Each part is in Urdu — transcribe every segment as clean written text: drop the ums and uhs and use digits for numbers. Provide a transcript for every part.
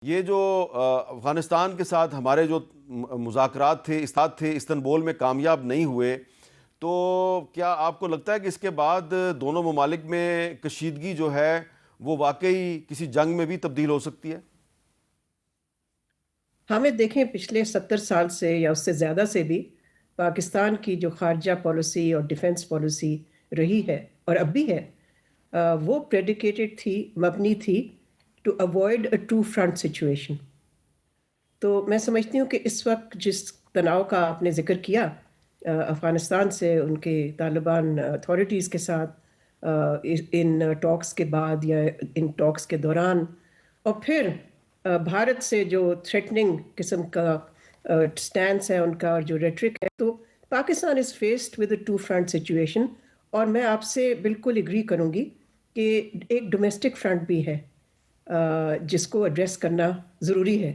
یہ جو افغانستان کے ساتھ ہمارے جو مذاکرات تھے استنبول میں کامیاب نہیں ہوئے، تو کیا آپ کو لگتا ہے کہ اس کے بعد دونوں ممالک میں کشیدگی جو ہے وہ واقعی کسی جنگ میں بھی تبدیل ہو سکتی ہے؟ ہمیں دیکھیں پچھلے 70 سال سے یا اس سے زیادہ سے بھی پاکستان کی جو خارجہ پالیسی اور ڈیفنس پالیسی رہی ہے اور اب بھی ہے، وہ پریڈیکیٹڈ تھی، مبنی تھی to avoid a two front situation. تو میں سمجھتی ہوں کہ اس وقت جس تناؤ کا آپ نے ذکر کیا افغانستان سے ان کے طالبان اتھارٹیز کے ساتھ ان ٹاکس کے بعد یا ان ٹاکس کے دوران، اور پھر بھارت سے جو تھریٹننگ قسم کا سٹینس ہے ان کا اور جو ریٹرک ہے، تو Pakistan is faced with a two front situation. اور میں آپ سے بالکل اگری کروں گی کہ ایک ڈومیسٹک فرنٹ بھی ہے جس کو ایڈریس کرنا ضروری ہے۔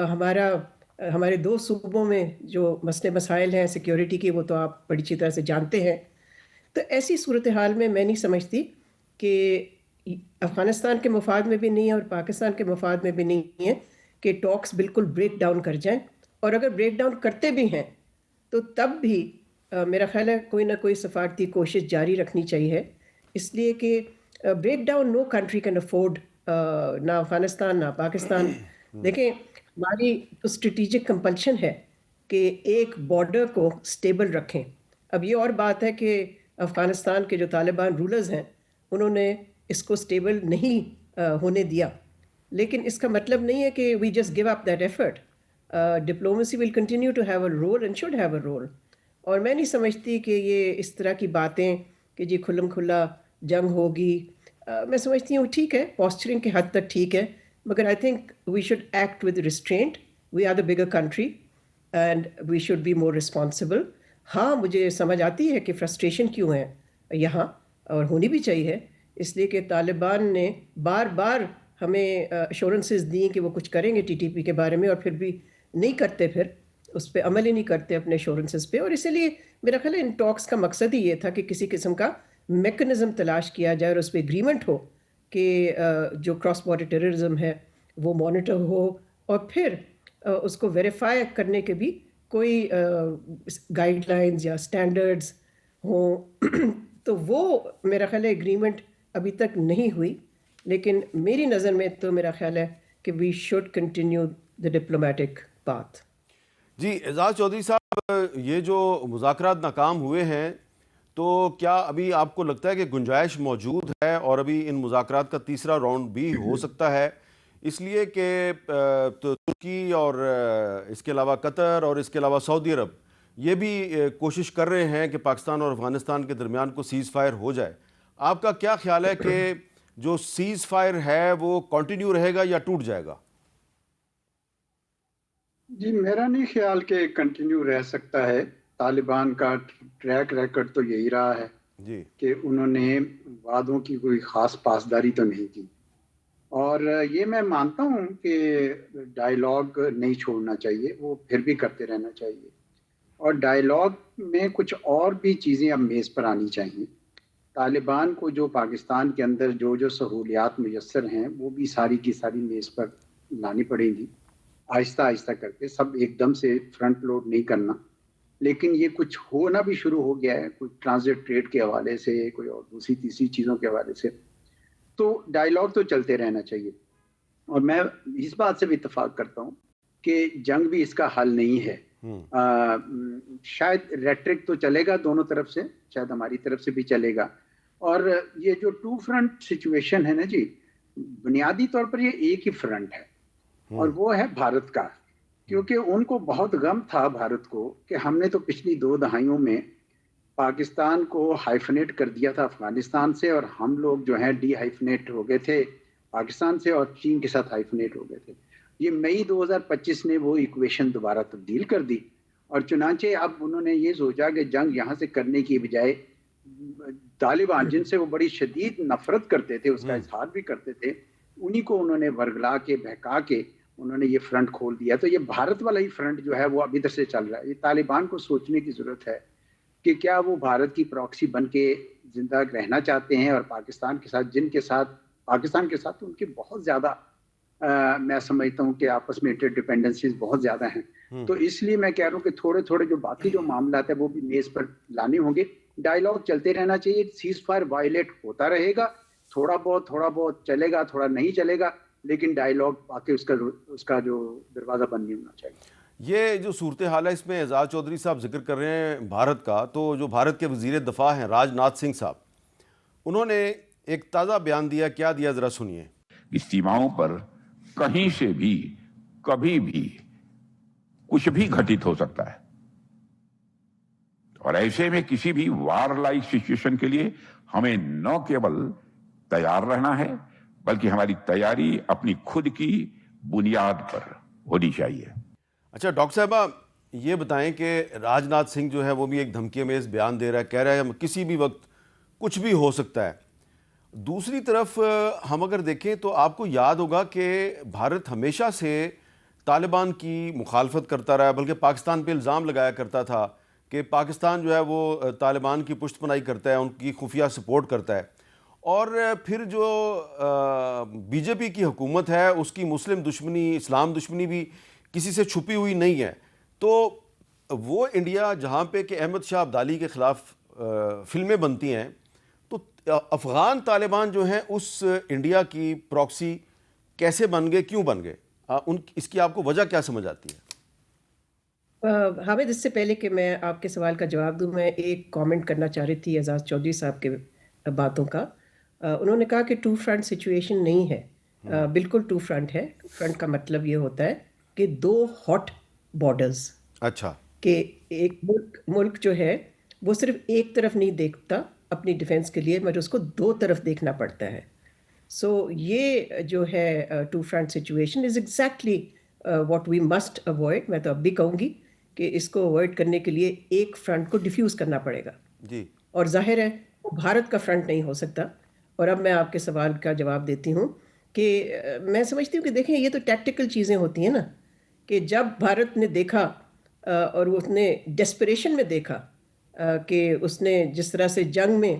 ہمارے دو صوبوں میں جو مسئلے مسائل ہیں سیکیورٹی کی، وہ تو آپ بڑی اچھی طرح سے جانتے ہیں۔ تو ایسی صورتحال میں نہیں سمجھتی کہ افغانستان کے مفاد میں بھی نہیں ہے اور پاکستان کے مفاد میں بھی نہیں ہے کہ ٹاکس بالکل بریک ڈاؤن کر جائیں، اور اگر بریک ڈاؤن کرتے بھی ہیں تو تب بھی میرا خیال ہے کوئی نہ کوئی سفارتی کوشش جاری رکھنی چاہیے، اس لیے کہ break down no country can afford, نہ افغانستان نہ پاکستان۔ دیکھیں ہماری اسٹریٹجک کمپلشن ہے کہ ایک بارڈر کو سٹیبل رکھیں۔ اب یہ اور بات ہے کہ افغانستان کے جو طالبان رولرز ہیں انہوں نے اس کو سٹیبل نہیں ہونے دیا، لیکن اس کا مطلب نہیں ہے کہ we just give up that effort. Diplomacy will continue to have a role and should have a role. اور میں نہیں سمجھتی کہ یہ اس طرح کی باتیں کہ جی کھلم کھلا جنگ ہوگی، میں سمجھتی ہوں ٹھیک ہے، پوسچرنگ کے حد تک ٹھیک ہے، مگر I think we should act with restraint. We are the bigger country and we should be more responsible. ہاں مجھے سمجھ آتی ہے کہ فرسٹریشن کیوں ہے یہاں، اور ہونی بھی چاہیے، اس لیے کہ طالبان نے بار بار ہمیں ایشورنسز دیں کہ وہ کچھ کریں گے ٹی ٹی پی کے بارے میں، اور پھر بھی نہیں کرتے، پھر اس پہ عمل ہی نہیں کرتے اپنے ایشورنسز پہ۔ اور اسی لیے میرا خیال ہے ان ٹاکس کا مقصد ہی یہ تھا کہ کسی قسم کا میکنزم تلاش کیا جائے اور اس پہ اگریمنٹ ہو کہ جو کراس بارڈر ٹیررزم ہے وہ مانیٹر ہو، اور پھر اس کو ویریفائی کرنے کے بھی کوئی گائیڈ لائنز یا سٹینڈرڈز ہوں۔ تو وہ میرا خیال ہے اگریمنٹ ابھی تک نہیں ہوئی، لیکن میری نظر میں تو میرا خیال ہے کہ we should continue the diplomatic path. جی اعزاز چودھری صاحب، یہ جو مذاکرات ناکام ہوئے ہیں، تو کیا ابھی آپ کو لگتا ہے کہ گنجائش موجود ہے اور ابھی ان مذاکرات کا تیسرا راؤنڈ بھی ہو سکتا ہے؟ اس لیے کہ ترکی اور اس کے علاوہ قطر اور اس کے علاوہ سعودی عرب یہ بھی کوشش کر رہے ہیں کہ پاکستان اور افغانستان کے درمیان کو سیز فائر ہو جائے۔ آپ کا کیا خیال ہے کہ جو سیز فائر ہے وہ کنٹینیو رہے گا یا ٹوٹ جائے گا؟ جی میرا نہیں خیال کہ کنٹینیو رہ سکتا ہے۔ طالبان کا ٹریک ریکارڈ تو یہی رہا ہے جی کہ انہوں نے وعدوں کی کوئی خاص پاسداری تو نہیں کی، اور یہ میں مانتا ہوں کہ ڈائیلاگ نہیں چھوڑنا چاہیے، وہ پھر بھی کرتے رہنا چاہیے، اور ڈائیلاگ میں کچھ اور بھی چیزیں اب میز پر آنی چاہیے۔ طالبان کو جو پاکستان کے اندر جو سہولیات میسر ہیں وہ بھی ساری کی ساری میز پر لانی پڑیں گی، آہستہ آہستہ کر کے، سب ایک دم سے فرنٹ لوڈ نہیں کرنا۔ لیکن یہ کچھ ہونا بھی شروع ہو گیا ہے، کچھ ٹرانزٹ ٹریڈ کے حوالے سے، کوئی اور دوسری تیسری چیزوں کے حوالے سے، تو ڈائیلاگ تو چلتے رہنا چاہیے۔ اور میں اس بات سے بھی اتفاق کرتا ہوں کہ جنگ بھی اس کا حل نہیں ہے۔ شاید ریٹرک تو چلے گا دونوں طرف سے، شاید ہماری طرف سے بھی چلے گا، اور یہ جو ٹو فرنٹ سچویشن ہے نا جی، بنیادی طور پر یہ ایک ہی فرنٹ ہے، اور وہ ہے بھارت کا، کیونکہ ان کو بہت غم تھا بھارت کو کہ ہم نے تو پچھلی 2 دہائیوں میں پاکستان کو ہائفنیٹ کر دیا تھا افغانستان سے، اور ہم لوگ جو ہیں ڈی ہائفنیٹ ہو گئے تھے پاکستان سے، اور چین کے ساتھ ہائفنیٹ ہو گئے تھے۔ یہ مئی 2025 نے وہ ایکویشن دوبارہ تبدیل کر دی، اور چنانچہ اب انہوں نے یہ سوچا کہ جنگ یہاں سے کرنے کی بجائے طالبان، جن سے وہ بڑی شدید نفرت کرتے تھے، اس کا اظہار بھی کرتے تھے، انہی کو انہوں نے ورگلا کے بہکا کے انہوں نے یہ فرنٹ کھول دیا۔ تو یہ بھارت والا ہی فرنٹ جو ہے وہ اب ادھر سے چل رہا ہے۔ یہ طالبان کو سوچنے کی ضرورت ہے کہ کیا وہ بھارت کی پراکسی بن کے زندہ رہنا چاہتے ہیں، اور پاکستان کے ساتھ ان کے بہت زیادہ میں سمجھتا ہوں کہ آپس میں انٹر ڈپینڈنسیز بہت زیادہ ہیں. تو اس لیے میں کہہ رہا ہوں کہ تھوڑے تھوڑے جو باقی جو معاملات ہیں وہ بھی میز پر لانے ہوں گے. ڈائیلاگ چلتے رہنا چاہیے. سیز فائر وائلیٹ ہوتا رہے گا, تھوڑا بہت چلے گا, تھوڑا نہیں چلے گا, لیکن ڈائیلاگ باقی اس کا جو دروازہ بند نہیں ہونا چاہیے. یہ جو صورتحال ہے اس میں اعزاز چودھری صاحب ذکر کر رہے ہیں بھارت کا, تو جو بھارت کے وزیر دفاع ہیں راج ناتھ سنگھ صاحب, انہوں نے ایک تازہ بیان دیا. کیا دیا ذرا سنیے. سیماؤں پر کہیں سے بھی کبھی بھی کچھ بھی گھٹت ہو سکتا ہے, اور ایسے میں کسی بھی وار لائک سچویشن کے لیے ہمیں نہ کیول تیار رہنا ہے بلکہ ہماری تیاری اپنی خود کی بنیاد پر ہونی چاہیے. اچھا ڈاکٹر صاحبہ, یہ بتائیں کہ راج ناتھ سنگھ جو ہے وہ بھی ایک دھمکی امیز بیان دے رہا ہے, کہہ رہا ہے کسی بھی وقت کچھ بھی ہو سکتا ہے. دوسری طرف ہم اگر دیکھیں تو آپ کو یاد ہوگا کہ بھارت ہمیشہ سے طالبان کی مخالفت کرتا رہا, بلکہ پاکستان پہ الزام لگایا کرتا تھا کہ پاکستان جو ہے وہ طالبان کی پشت پناہی کرتا ہے, ان کی خفیہ سپورٹ کرتا ہے. اور پھر جو بی جے پی کی حکومت ہے اس کی مسلم دشمنی, اسلام دشمنی بھی کسی سے چھپی ہوئی نہیں ہے. تو وہ انڈیا جہاں پہ کہ احمد شاہ ابدالی کے خلاف فلمیں بنتی ہیں, تو افغان طالبان جو ہیں اس انڈیا کی پراکسی کیسے بن گئے, کیوں بن گئے, اس کی آپ کو وجہ کیا سمجھ آتی ہے؟ حامد, اس سے پہلے کہ میں آپ کے سوال کا جواب دوں, میں ایک کامنٹ کرنا چاہ رہی تھی اعزاز چودھری صاحب کے باتوں کا. انہوں نے کہا کہ ٹو فرنٹ سچویشن نہیں ہے. بالکل ٹو فرنٹ ہے. فرنٹ کا مطلب یہ ہوتا ہے کہ دو ہاٹ بارڈرز. اچھا, کہ ایک ملک جو ہے وہ صرف ایک طرف نہیں دیکھتا اپنی ڈیفنس کے لیے, مگر اس کو دو طرف دیکھنا پڑتا ہے. سو یہ جو ہے two front situation is exactly what we must avoid. میں تو اب بھی کہوں گی کہ اس کو اوائڈ کرنے کے لیے ایک فرنٹ کو ڈیفیوز کرنا پڑے گا. جی, اور ظاہر ہے وہ بھارت کا فرنٹ نہیں ہو سکتا. اور اب میں آپ کے سوال کا جواب دیتی ہوں کہ میں سمجھتی ہوں کہ دیکھیں یہ تو ٹیکٹیکل چیزیں ہوتی ہیں نا, کہ جب بھارت نے دیکھا اور اس نے ڈیسپریشن میں دیکھا کہ اس نے جس طرح سے جنگ میں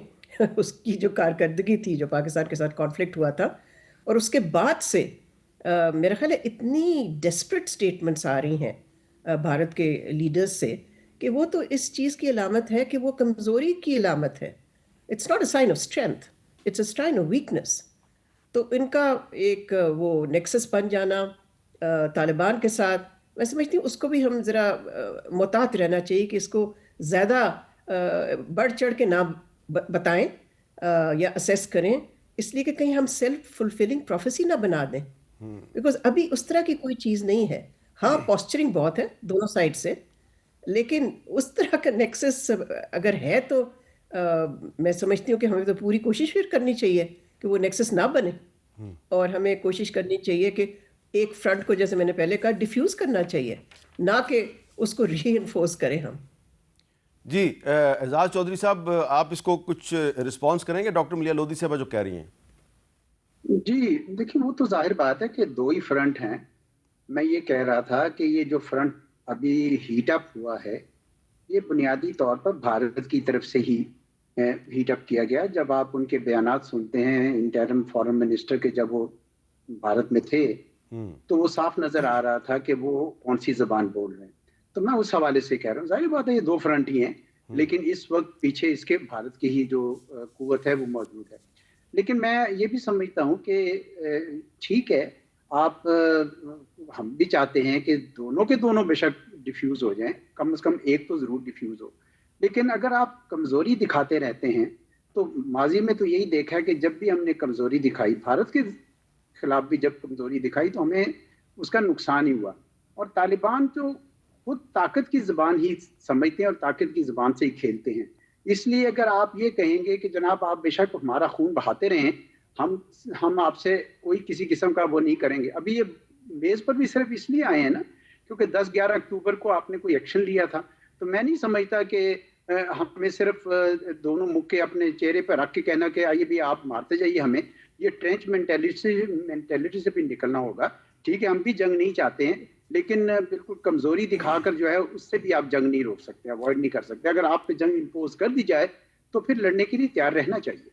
اس کی جو کارکردگی تھی, جو پاکستان کے ساتھ کانفلکٹ ہوا تھا, اور اس کے بعد سے میرا خیال ہے اتنی ڈیسپریٹ سٹیٹمنٹس آ رہی ہیں بھارت کے لیڈرز سے کہ وہ تو اس چیز کی علامت ہے کہ وہ کمزوری کی علامت ہے. It's not a sign of strength, it's a sign of weakness. تو ان کا ایک وہ نیکسس بن جانا طالبان کے ساتھ, میں سمجھتی ہوں اس کو بھی ہم ذرا محتاط رہنا چاہیے کہ اس کو زیادہ بڑھ چڑھ کے نہ بتائیں یا اسیس کریں, اس لیے کہ کہیں ہم سیلف فلفلنگ پروفیسی نہ بنا دیں. بیکاز ابھی اس طرح کی کوئی چیز نہیں ہے. ہاں پوسچرنگ بہت ہے دونوں سائڈ سے, لیکن اس طرح کا نیکسس اگر ہے تو میں سمجھتی ہوں کہ ہمیں تو پوری کوشش پھر کرنی چاہیے کہ وہ نیکسس نہ بنے, اور ہمیں کوشش کرنی چاہیے کہ ایک فرنٹ کو, جیسے میں نے پہلے کہا, ڈیفیوز کرنا چاہیے, نہ کہ اس کو ری انفورس کریں ہم. جی اعزاز چودھری صاحب, آپ اس کو کچھ رسپانس کریں گے ڈاکٹر ملیحہ لودھی صاحبہ جو کہہ رہی ہیں؟ جی دیکھیں, وہ تو ظاہر بات ہے کہ دو ہی فرنٹ ہیں. میں یہ کہہ رہا تھا کہ یہ جو فرنٹ ابھی ہیٹ اپ ہوا ہے یہ بنیادی طور پر بھارت کی طرف سے ہی ہیٹ اپ کیا گیا. جب آپ ان کے بیانات سنتے ہیں انٹرم فارن منسٹر کے, جب وہ بھارت میں تھے, تو وہ صاف نظر آ رہا تھا کہ وہ کون سی زبان بول رہے ہیں. تو میں اس حوالے سے کہہ رہا ہوں, ظاہر بات ہے یہ دو فرنٹ ہی ہیں, لیکن اس وقت پیچھے اس کے بھارت کی ہی جو قوت ہے وہ موجود ہے. لیکن میں یہ بھی سمجھتا ہوں کہ ٹھیک ہے, آپ ہم بھی چاہتے ہیں کہ دونوں کے دونوں بے شک ڈیفیوز ہو جائیں, کم از کم ایک تو ضرور ڈیفیوز ہو. لیکن اگر آپ کمزوری دکھاتے رہتے ہیں, تو ماضی میں تو یہی دیکھا کہ جب بھی ہم نے کمزوری دکھائی, بھارت کے خلاف بھی جب کمزوری دکھائی, تو ہمیں اس کا نقصان ہی ہوا. اور طالبان جو خود طاقت کی زبان ہی سمجھتے ہیں اور طاقت کی زبان سے ہی کھیلتے ہیں. اس لیے اگر آپ یہ کہیں گے کہ جناب آپ بے شک ہمارا خون بہاتے رہیں, ہم آپ سے کوئی کسی قسم کا وہ نہیں کریں گے. ابھی یہ میز پر بھی صرف اس لیے آئے ہیں نا کیونکہ 10-11 اکتوبر کو آپ نے کوئی ایکشن لیا تھا. تو میں نہیں سمجھتا کہ ہمیں صرف دونوں مکے اپنے چہرے پر رکھ کے کہنا کہ آئیے بھی آپ مارتے جائیے ہمیں. یہ ٹرینچ مینٹیلٹی سے بھی نکلنا ہوگا. ٹھیک ہے, ہم بھی جنگ نہیں چاہتے ہیں, لیکن بالکل کمزوری دکھا کر جو ہے اس سے بھی آپ جنگ نہیں روک سکتے, اوائڈ نہیں کر سکتے. اگر آپ پہ جنگ امپوز کر دی جائے تو پھر لڑنے کے لیے تیار رہنا چاہیے.